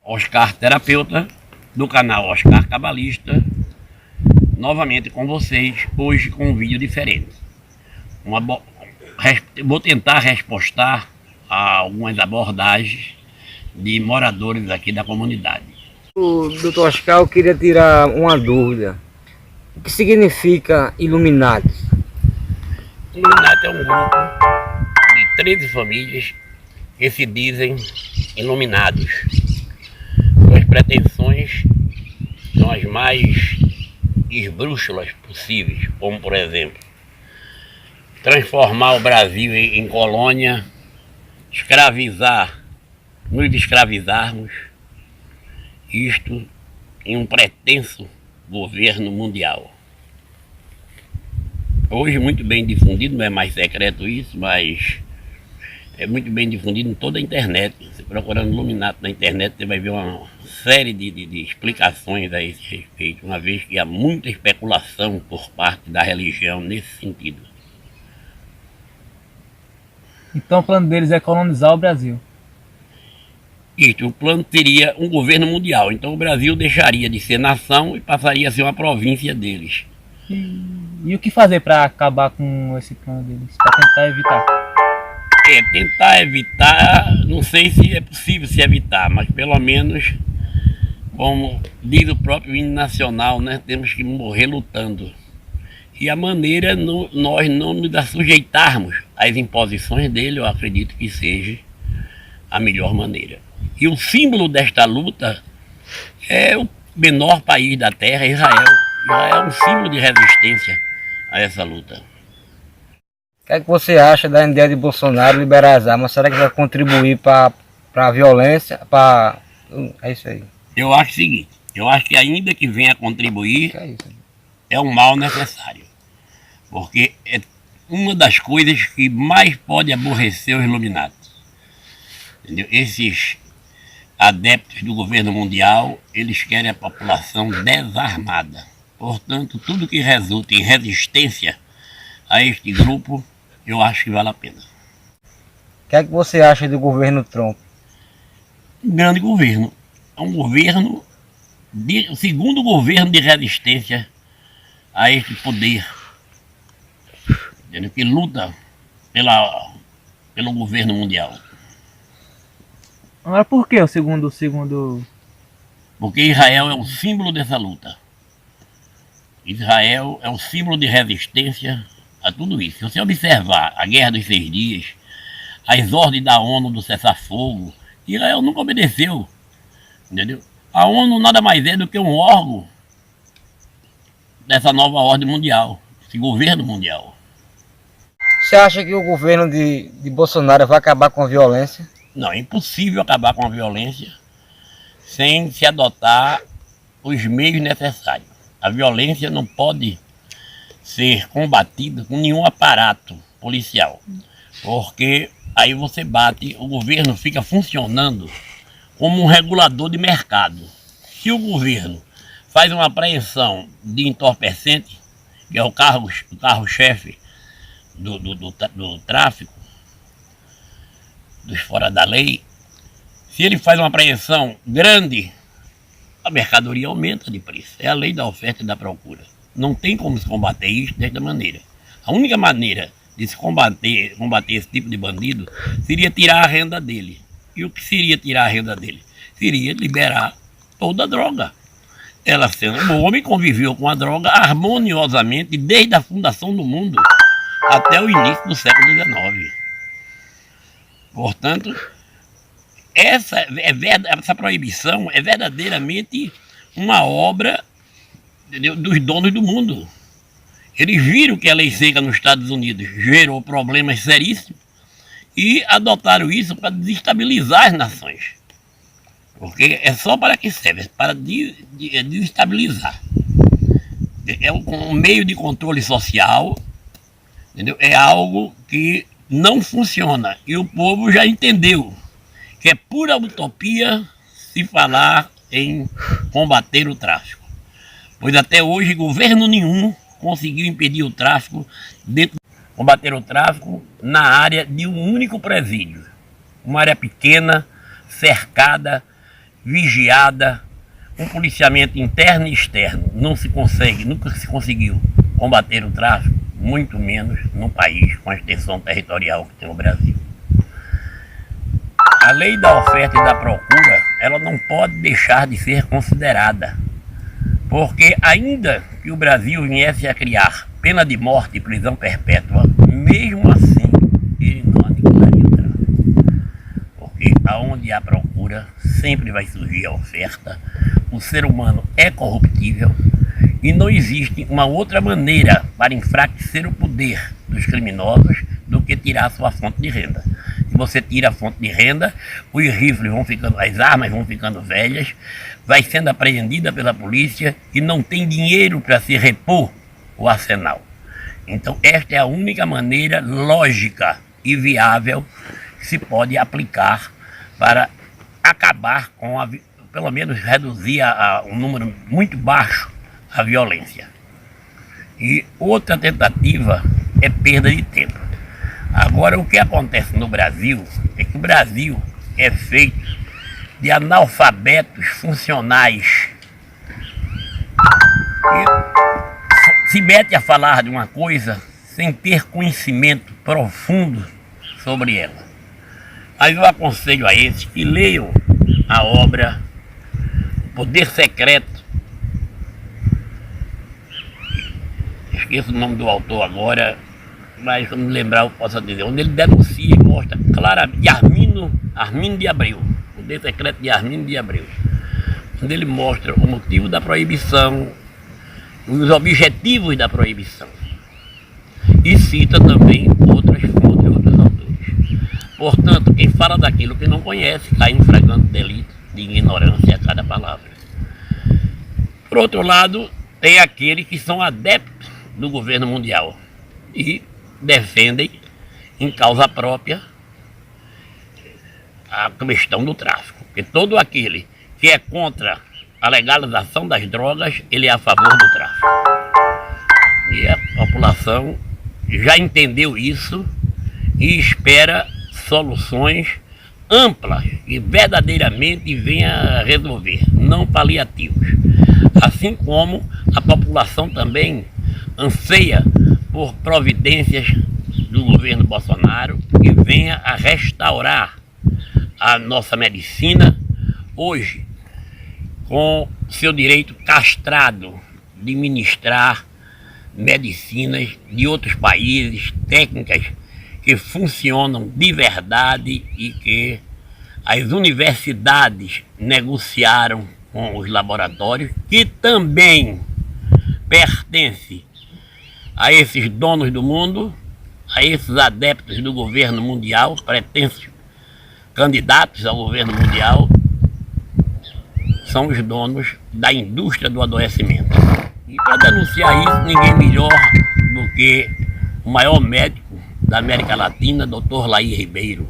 Oscar, terapeuta do canal Oscar Cabalista, novamente com vocês, hoje com um vídeo diferente. Vou tentar respostar a algumas abordagens de moradores aqui da comunidade. O Dr. Oscar, eu queria tirar uma dúvida. O que significa Illuminati? Illuminati é um grupo de 13 famílias que se dizem iluminados. Suas pretensões são as mais esdrúxulas possíveis, como por exemplo, transformar o Brasil em colônia, nos escravizarmos, isto em um pretenso governo mundial. Hoje muito bem difundido, não é mais secreto isso, mas é muito bem difundido em toda a internet. Você procurando Illuminati na internet, você vai ver uma série de explicações a esse respeito, uma vez que há muita especulação por parte da religião nesse sentido. Então o plano deles é colonizar o Brasil. Isto, o plano teria um governo mundial, então o Brasil deixaria de ser nação e passaria a ser uma província deles. E o que fazer para acabar com esse plano deles? Para tentar evitar? Tentar evitar, não sei se é possível se evitar, mas pelo menos, como diz o próprio hino nacional, né, temos que morrer lutando. E a maneira, nós não nos assujeitarmos às imposições dele, eu acredito que seja a melhor maneira. E o símbolo desta luta é o menor país da terra, Israel. Israel é um símbolo de resistência a essa luta. O que é que você acha da ideia de Bolsonaro liberar as armas? Será que vai contribuir para a violência? É isso aí. Eu acho o seguinte, eu acho que ainda que venha a contribuir, é um mal necessário. Porque é uma das coisas que mais pode aborrecer os Illuminati. Entendeu? Esses adeptos do governo mundial, eles querem a população desarmada. Portanto, tudo que resulte em resistência a este grupo, eu acho que vale a pena. O que é que você acha do governo Trump? Um grande governo. É um governo, o segundo governo de resistência a este poder, entendeu? Que luta pelo governo mundial. Agora por que o segundo? Porque Israel é o símbolo dessa luta. Israel é o símbolo de resistência a tudo isso. Se você observar a Guerra dos 6 Dias, as ordens da ONU do cessar-fogo, Israel nunca obedeceu, entendeu? A ONU nada mais é do que um órgão dessa nova ordem mundial, esse governo mundial. Você acha que o governo de Bolsonaro vai acabar com a violência? Não, é impossível acabar com a violência sem se adotar os meios necessários. A violência não pode ser combatida com nenhum aparato policial, porque aí você bate, o governo fica funcionando como um regulador de mercado. Se o governo faz uma apreensão de entorpecente, que é o carro-chefe do tráfico, dos fora da lei, se ele faz uma apreensão grande, a mercadoria aumenta de preço. É a lei da oferta e da procura. Não tem como se combater isso desta maneira. A única maneira de se combater esse tipo de bandido seria tirar a renda dele. E o que seria tirar a renda dele? Seria liberar toda a droga. Ela sendo, o homem conviveu com a droga harmoniosamente desde a fundação do mundo até o início do século XIX. Portanto, essa proibição é verdadeiramente uma obra, entendeu, dos donos do mundo. Eles viram que a lei seca nos Estados Unidos gerou problemas seríssimos e adotaram isso para desestabilizar as nações. Porque é só para que serve? Para desestabilizar. É um meio de controle social, entendeu? É algo que não funciona e o povo já entendeu que é pura utopia se falar em combater o tráfico, pois até hoje governo nenhum conseguiu impedir o tráfico, combater o tráfico na área de um único presídio, uma área pequena, cercada vigiada, um policiamento interno e externo. Não se consegue, nunca se conseguiu combater o tráfico, muito menos num país com a extensão territorial que tem o Brasil. A lei da oferta e da procura, ela não pode deixar de ser considerada, porque ainda que o Brasil viesse a criar pena de morte e prisão perpétua, mesmo assim ele não aniquilaria o tráfico, porque aonde há procura sempre vai surgir a oferta. O ser humano é corruptível e não existe uma outra maneira para enfraquecer o poder dos criminosos do que tirar a sua fonte de renda. Se você tira a fonte de renda, os rifles vão ficando, as armas vão ficando velhas, vai sendo apreendida pela polícia e não tem dinheiro para se repor o arsenal. Então esta é a única maneira lógica e viável que se pode aplicar para acabar com pelo menos reduzir a um número muito baixo a violência. E outra tentativa é perda de tempo. Agora, o que acontece no Brasil é que o Brasil é feito de analfabetos funcionais. E se mete a falar de uma coisa sem ter conhecimento profundo sobre ela. Mas eu aconselho a esses que leiam a obra O Poder Secreto. Esqueço o nome do autor agora, mas quando me lembrar eu posso dizer, onde ele denuncia e mostra claramente, Armindo de Abreu, O Poder Secreto de Armindo de Abreu, onde ele mostra o motivo da proibição, os objetivos da proibição, e cita também outras fontes, outros autores. Portanto, quem fala daquilo que não conhece cai em flagrante delito de ignorância a cada palavra. Por outro lado, tem aqueles que são adeptos do governo mundial e defendem em causa própria a questão do tráfico. Porque todo aquele que é contra a legalização das drogas, ele é a favor do tráfico. E a população já entendeu isso e espera soluções amplas e verdadeiramente venha resolver, não paliativos. Assim como a população também anseia por providências do governo Bolsonaro que venha a restaurar a nossa medicina hoje, com seu direito castrado de ministrar medicinas de outros países, técnicas que funcionam de verdade e que as universidades negociaram com os laboratórios, que também pertencem a esses donos do mundo, a esses adeptos do governo mundial, pretensos candidatos ao governo mundial, são os donos da indústria do adoecimento. E para denunciar isso, ninguém melhor do que o maior médico da América Latina, Dr. Laí Ribeiro.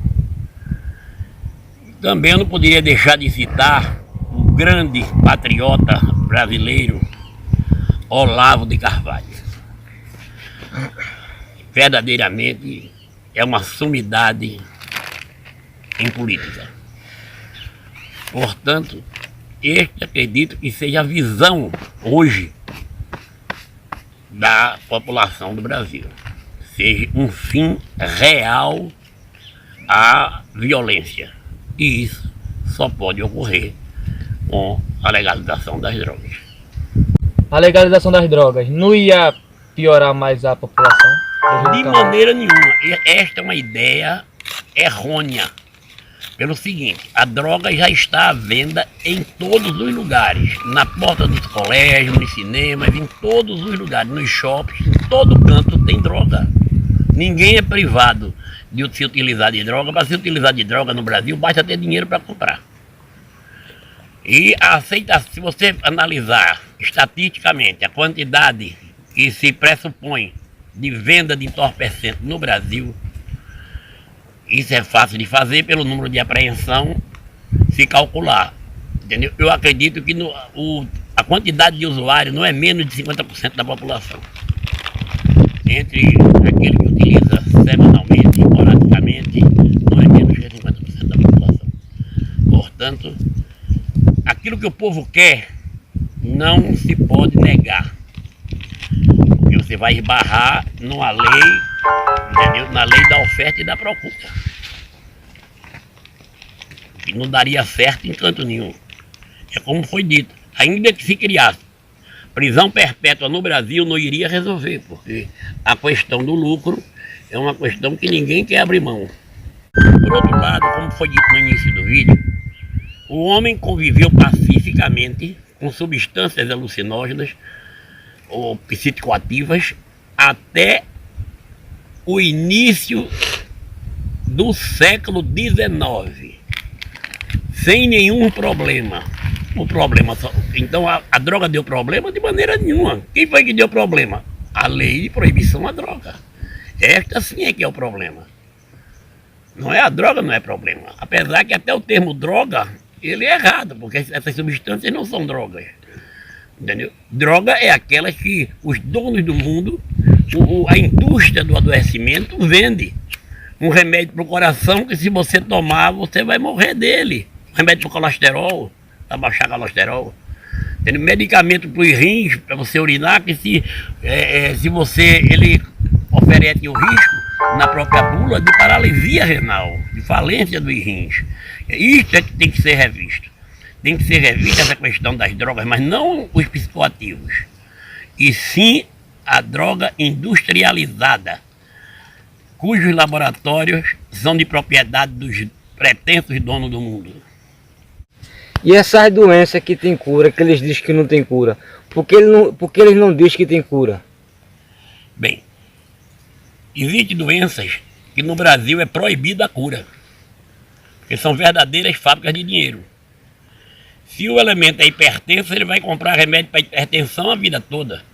Também eu não poderia deixar de citar o grande patriota brasileiro, Olavo de Carvalho. Verdadeiramente é uma sumidade em política. Portanto, este acredito que seja a visão hoje da população do Brasil. Seja um fim real à violência. E isso só pode ocorrer com a legalização das drogas. A legalização das drogas não ia piorar mais a população? De maneira nenhuma. Esta é uma ideia errônea. Pelo seguinte, a droga já está à venda em todos os lugares. Na porta dos colégios, nos cinemas, em todos os lugares, nos shoppings, em todo canto tem droga. Ninguém é privado de se utilizar de droga. Para se utilizar de droga no Brasil, basta ter dinheiro para comprar. E se você analisar estatisticamente a quantidade que se pressupõe de venda de entorpecente no Brasil, isso é fácil de fazer pelo número de apreensão se calcular. Entendeu? Eu acredito que a quantidade de usuários não é menos de 50% da população. Entre aquele que utiliza semanalmente, esporadicamente, não é menos de 50% da população. Portanto, aquilo que o povo quer não se pode negar. Porque você vai esbarrar numa lei, entendeu? Na lei da oferta e da procura. Que não daria certo em canto nenhum. É como foi dito. Ainda que se criasse prisão perpétua no Brasil, não iria resolver, porque a questão do lucro é uma questão que ninguém quer abrir mão. Por outro lado, como foi dito no início do vídeo, o homem conviveu pacificamente com substâncias alucinógenas ou psicoativas até o início do século XIX, sem nenhum problema. O problema só... Então a droga deu problema? De maneira nenhuma. Quem foi que deu problema? A lei de proibição à droga. Esta sim é que é o problema. Não é a droga, não é problema. Apesar que até o termo droga, ele é errado, porque essas substâncias não são drogas. Entendeu? Droga é aquelas que os donos do mundo, a indústria do adoecimento vende. Um remédio para o coração que se você tomar, você vai morrer dele. Um remédio para o colesterol, para baixar colesterol. Tem medicamento para os rins, para você urinar, que se você, ele oferece o risco na própria bula de paralisia renal, de falência dos rins. Isso é que tem que ser revisto. Tem que ser revista essa questão das drogas, mas não os psicoativos, e sim a droga industrializada, cujos laboratórios são de propriedade dos pretensos donos do mundo. E essas doenças que tem cura, que eles dizem que não tem cura, por que eles não dizem que tem cura? Bem, existem doenças que no Brasil é proibida a cura, porque são verdadeiras fábricas de dinheiro. Se o elemento é hipertenso, ele vai comprar remédio para hipertensão a vida toda.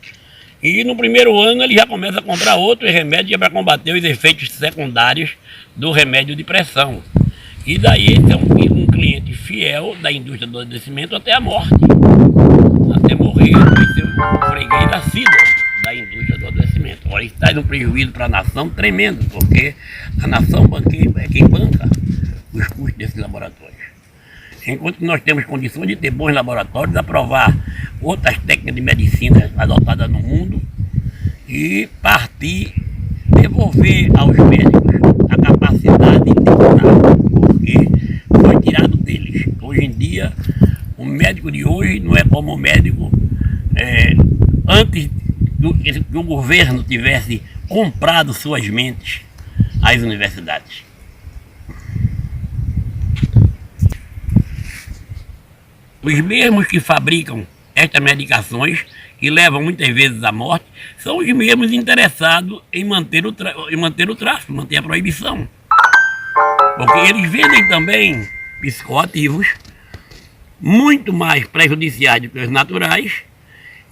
E no primeiro ano ele já começa a comprar outros remédios para combater os efeitos secundários do remédio de pressão. E daí ele é um cliente fiel da indústria do adoecimento até a morte. Até morrer, vai ser um freguês assíduo da indústria do adoecimento. Olha, isso traz um prejuízo para a nação tremendo, porque a nação é quem banca os custos desses laboratórios. Enquanto nós temos condições de ter bons laboratórios, aprovar outras técnicas de medicina adotadas no mundo e partir, devolver aos médicos a capacidade de curar, porque foi tirado deles. Hoje em dia, o médico de hoje não é como o médico antes que o governo tivesse comprado suas mentes às universidades. Os mesmos que fabricam estas medicações, que levam muitas vezes à morte, são os mesmos interessados em manter o tráfico, manter a proibição. Porque eles vendem também psicoativos, muito mais prejudiciais do que os naturais,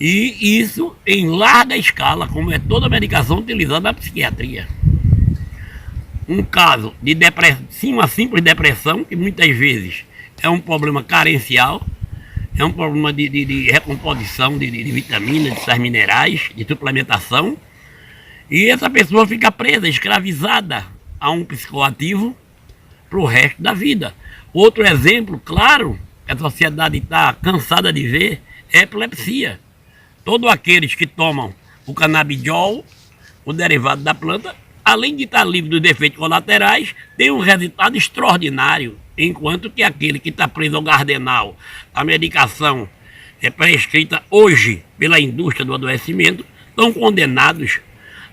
e isso em larga escala, como é toda a medicação utilizada na psiquiatria. Um caso de depressão, uma simples depressão, que muitas vezes é um problema carencial, é um problema de recomposição de vitaminas, de sais minerais, de suplementação. E essa pessoa fica presa, escravizada a um psicoativo para o resto da vida. Outro exemplo, claro, que a sociedade está cansada de ver, é a epilepsia. Todos aqueles que tomam o canabidiol, o derivado da planta, além de estar livre dos efeitos colaterais, tem um resultado extraordinário. Enquanto que aquele que está preso ao Gardenal, a medicação é prescrita hoje pela indústria do adoecimento, estão condenados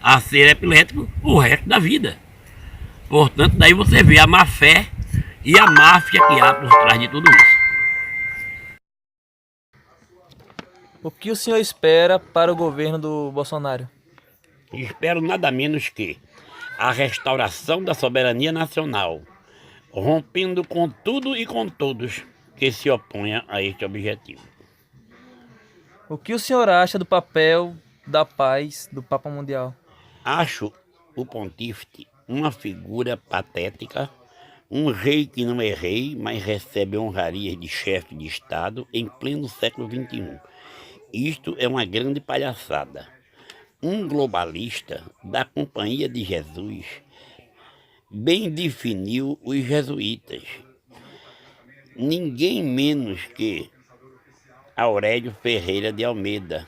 a ser epiléticos o resto da vida. Portanto, daí você vê a má fé e a máfia que há por trás de tudo isso. O que o senhor espera para o governo do Bolsonaro? Espero nada menos que a restauração da soberania nacional, rompendo com tudo e com todos que se oponham a este objetivo. O que o senhor acha do papel da paz do Papa Mundial? Acho o pontífice uma figura patética, um rei que não é rei, mas recebe honrarias de chefe de Estado em pleno século XXI. Isto é uma grande palhaçada. Um globalista da Companhia de Jesus bem definiu os jesuítas. Ninguém menos que Aurélio Ferreira de Almeida,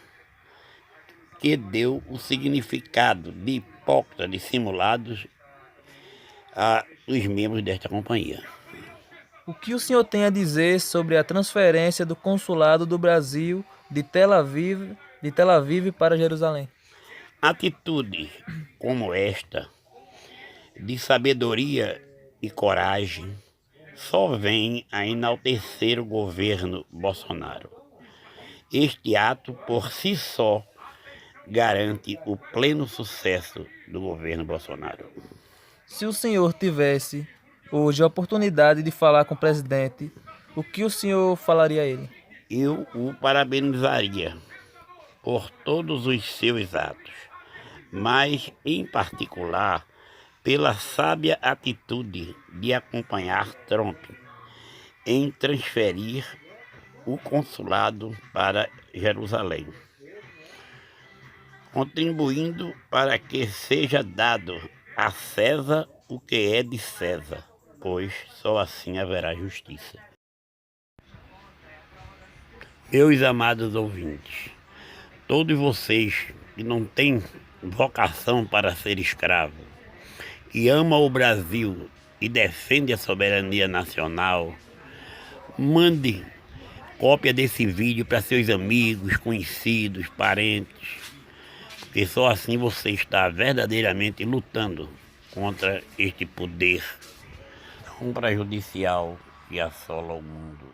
que deu o significado de hipócritas dissimulados aos membros desta companhia. O que o senhor tem a dizer sobre a transferência do consulado do Brasil de Tel Aviv para Jerusalém? Atitudes como esta, de sabedoria e coragem, só vêm a enaltecer o governo Bolsonaro. Este ato, por si só, garante o pleno sucesso do governo Bolsonaro. Se o senhor tivesse hoje a oportunidade de falar com o presidente, o que o senhor falaria a ele? Eu o parabenizaria por todos os seus atos, mas, em particular, pela sábia atitude de acompanhar Trump em transferir o consulado para Jerusalém, contribuindo para que seja dado a César o que é de César, pois só assim haverá justiça. Meus amados ouvintes, todos vocês que não têm vocação para ser escravo, que ama o Brasil e defende a soberania nacional, mande cópia desse vídeo para seus amigos, conhecidos, parentes, porque só assim você está verdadeiramente lutando contra este poder tão prejudicial que assola o mundo.